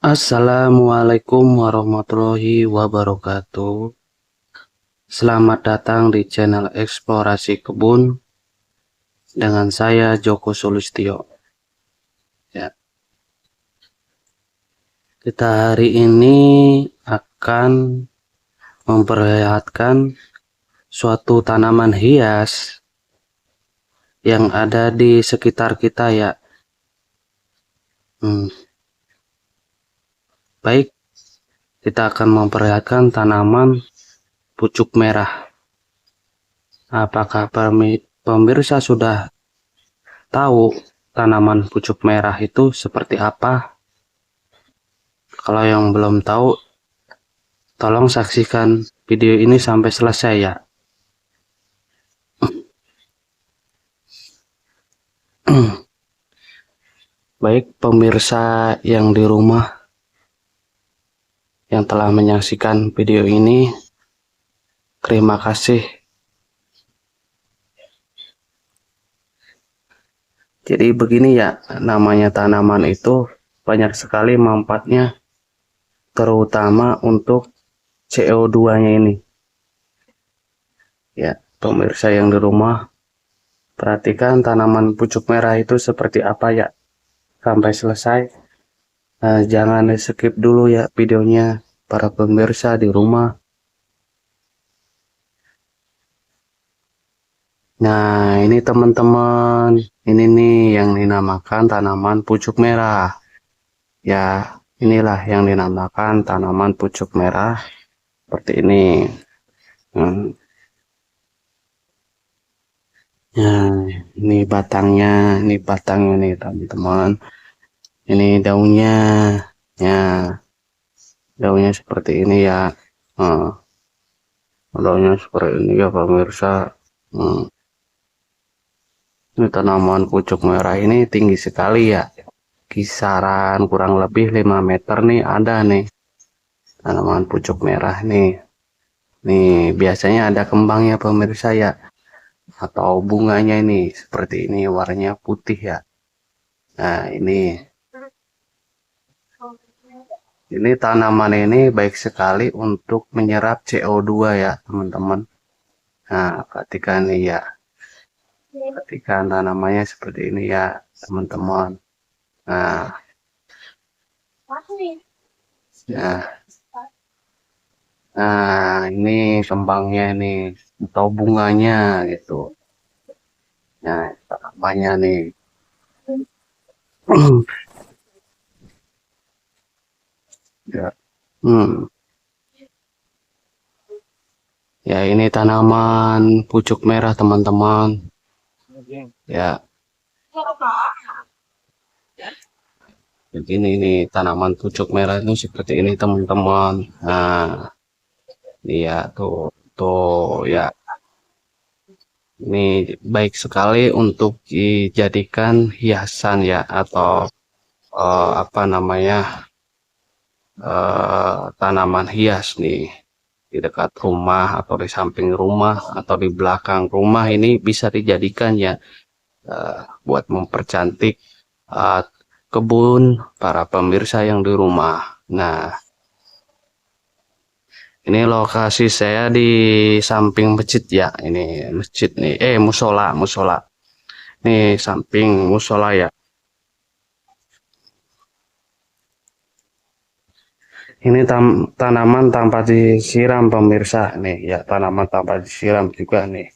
Assalamualaikum warahmatullahi wabarakatuh. Selamat datang di channel Eksplorasi Kebun dengan saya Joko Sulistyo. Ya, kita hari ini akan memperlihatkan suatu tanaman hias yang ada di sekitar kita ya. Baik, kita akan memperlihatkan tanaman pucuk merah. Apakah pemirsa sudah tahu tanaman pucuk merah itu seperti apa? Kalau yang belum tahu, tolong saksikan video ini sampai selesai ya. Baik pemirsa yang di rumah yang telah menyaksikan video ini, terima kasih. Jadi begini ya, namanya tanaman itu banyak sekali manfaatnya, terutama untuk CO2-nya ini. Ya, pemirsa yang di rumah, perhatikan tanaman pucuk merah itu seperti apa ya, sampai selesai. Jangan di skip dulu ya videonya, para pemirsa di rumah. Nah, ini teman-teman, ini nih yang dinamakan tanaman pucuk merah. Ya, inilah yang dinamakan tanaman pucuk merah seperti ini. Nah, ini batangnya nih teman-teman. Ini daunnya, ya, daunnya seperti ini ya. Daunnya seperti ini ya pemirsa. Ini tanaman pucuk merah ini tinggi sekali ya. Kisaran kurang lebih 5 meter nih ada nih. Tanaman pucuk merah nih. Nih biasanya ada kembangnya pemirsa ya. Atau bunganya ini seperti ini warnanya putih ya. Nah ini tanaman ini baik sekali untuk menyerap CO2 ya teman-teman. Nah perhatikan nih ya. Perhatikan tanamannya seperti ini ya teman-teman. Nah, ini kembangnya nih atau bunganya gitu. Nah, tanamannya nih. Ya. Ya, ini tanaman pucuk merah teman-teman. Ya. Begini nih tanaman pucuk merah itu seperti ini teman-teman. Nah, iya tuh ya. Ini baik sekali untuk dijadikan hiasan ya atau apa namanya tanaman hias nih di dekat rumah atau di samping rumah atau di belakang rumah. Ini bisa dijadikan ya buat mempercantik kebun para pemirsa yang di rumah. Nah, ini lokasi saya di samping masjid ya. Ini masjid nih, musola. Nih samping musola ya. Ini tanaman tanpa disiram pemirsa nih ya, tanaman tanpa disiram juga nih.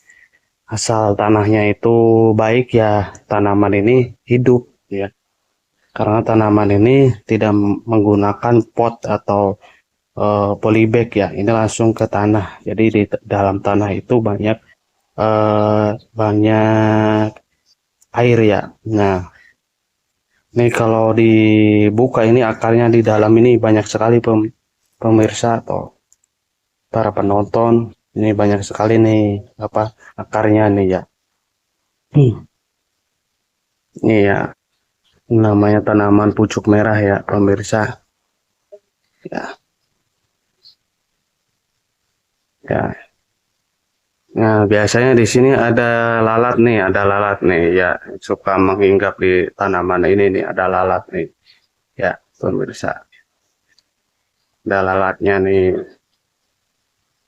Asal tanahnya itu baik ya, tanaman ini hidup ya. Karena tanaman ini tidak menggunakan pot atau polybag ya, ini langsung ke tanah. Jadi di dalam tanah itu banyak air ya. Nah, ini kalau dibuka ini akarnya di dalam ini banyak sekali pemirsa atau para penonton. Ini banyak sekali nih apa akarnya nih ya. Ini ya namanya tanaman pucuk merah ya pemirsa. Ya. Ya. Nah, biasanya di sini ada lalat nih ya, suka menghinggap di tanaman ini nih, ada lalat nih. Ya, pemirsa. Ada lalatnya nih,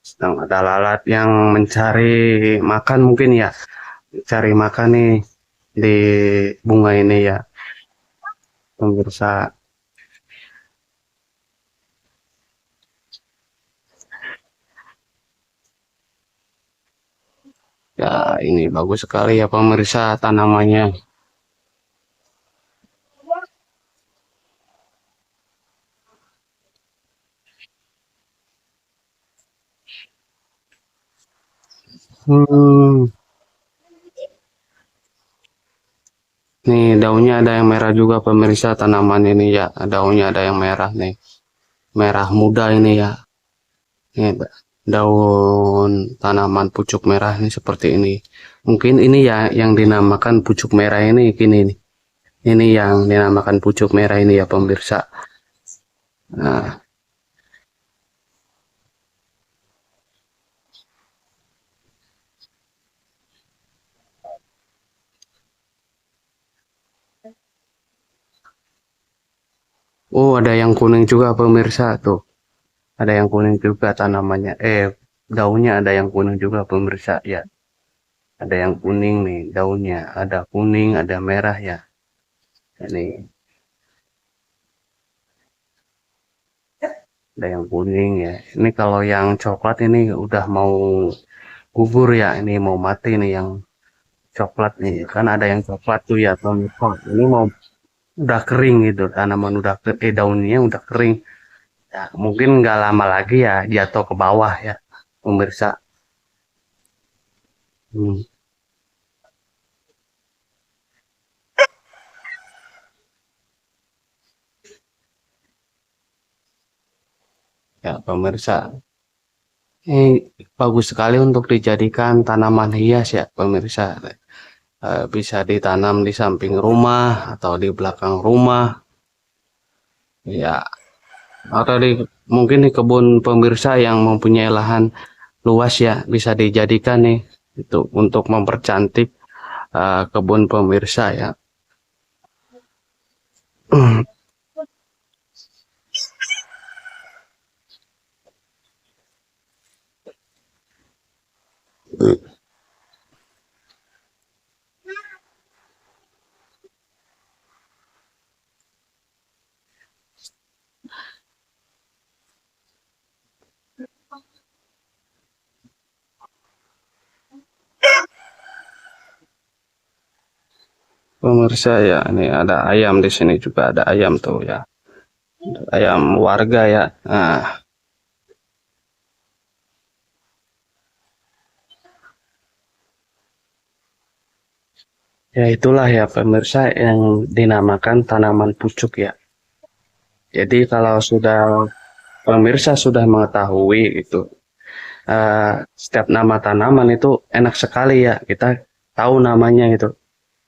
sedang ada lalat yang mencari makan mungkin ya, cari makan nih di bunga ini ya, pemirsa. Ya, ini bagus sekali ya pemirsa tanamannya. Hmm, nih daunnya ada yang merah juga pemirsa tanaman ini ya, daunnya ada yang merah nih, merah muda ini ya. Ini daun tanaman pucuk merah ini seperti ini. Mungkin ini ya yang dinamakan pucuk merah ini gini nih. Ini yang dinamakan pucuk merah ini ya pemirsa. Nah, oh ada yang kuning juga pemirsa tuh. Ada yang kuning juga tanamannya. Daunnya ada yang kuning juga pemirsa ya. Ada yang kuning nih daunnya. Ada kuning, ada merah ya. Ini ada yang kuning ya. Ini kalau yang coklat ini udah mau gugur ya. Ini mau mati nih yang coklat nih. Kan ada yang coklat tuh ya pemirsa. Ini mau udah kering gitu. Tanaman udah daunnya udah kering. Ya, mungkin nggak lama lagi ya jatuh ke bawah ya pemirsa. Hmm. Ya pemirsa. Ini bagus sekali untuk dijadikan tanaman hias ya pemirsa. Bisa ditanam di samping rumah atau di belakang rumah. Ya, atau mungkin di kebun pemirsa yang mempunyai lahan luas ya bisa dijadikan nih itu untuk mempercantik kebun pemirsa ya. Pemirsa ya, ini ada ayam di sini juga ada ayam tuh ya, ayam warga ya. Nah, ya itulah ya pemirsa yang dinamakan tanaman pucuk ya. Jadi kalau sudah pemirsa sudah mengetahui itu setiap nama tanaman itu enak sekali ya kita tahu namanya gitu.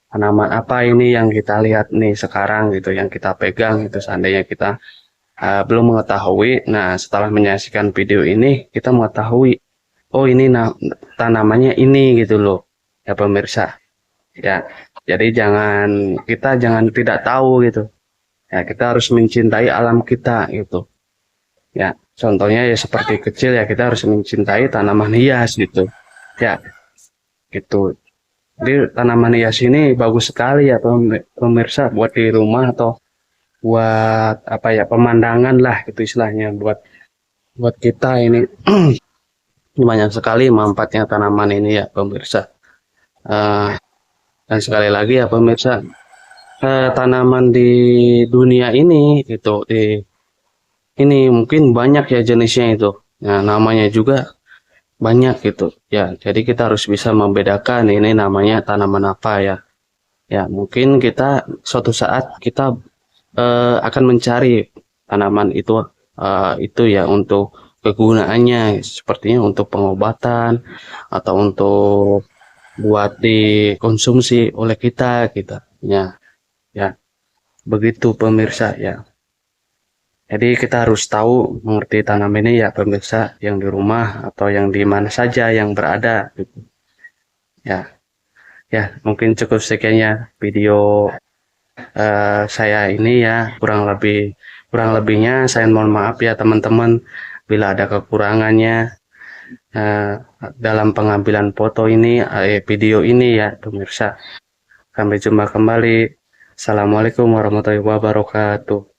Tanaman apa ini yang kita lihat nih sekarang gitu, yang kita pegang itu seandainya kita belum mengetahui. Nah, setelah menyaksikan video ini kita mengetahui, oh ini tanamannya ini gitu loh, ya pemirsa. Ya, jadi jangan tidak tahu gitu. Ya, kita harus mencintai alam kita gitu. Ya, contohnya ya seperti kecil ya kita harus mencintai tanaman hias gitu. Ya, gitu. Jadi tanaman hias ini bagus sekali ya pemirsa buat di rumah atau buat apa ya pemandangan lah gitu istilahnya buat buat kita ini banyak sekali manfaatnya tanaman ini ya pemirsa. Eh, dan sekali lagi ya pemirsa tanaman di dunia ini gitu di ini mungkin banyak ya jenisnya itu. Nah, namanya juga banyak gitu. Ya, jadi kita harus bisa membedakan ini namanya tanaman apa ya. Ya, mungkin kita suatu saat kita akan mencari tanaman itu ya untuk kegunaannya sepertinya untuk pengobatan atau untuk buat dikonsumsi oleh kita gitu. Ya, ya, begitu pemirsa ya. Jadi kita harus tahu mengerti tanam ini ya pemirsa yang di rumah atau yang di mana saja yang berada gitu. Ya, ya mungkin cukup sekiannya video saya ini ya kurang lebih Kurang lebihnya saya mohon maaf ya teman-teman bila ada kekurangannya eh, dalam pengambilan foto ini, video ini ya pemirsa. Sampai jumpa kembali. Assalamualaikum warahmatullahi wabarakatuh.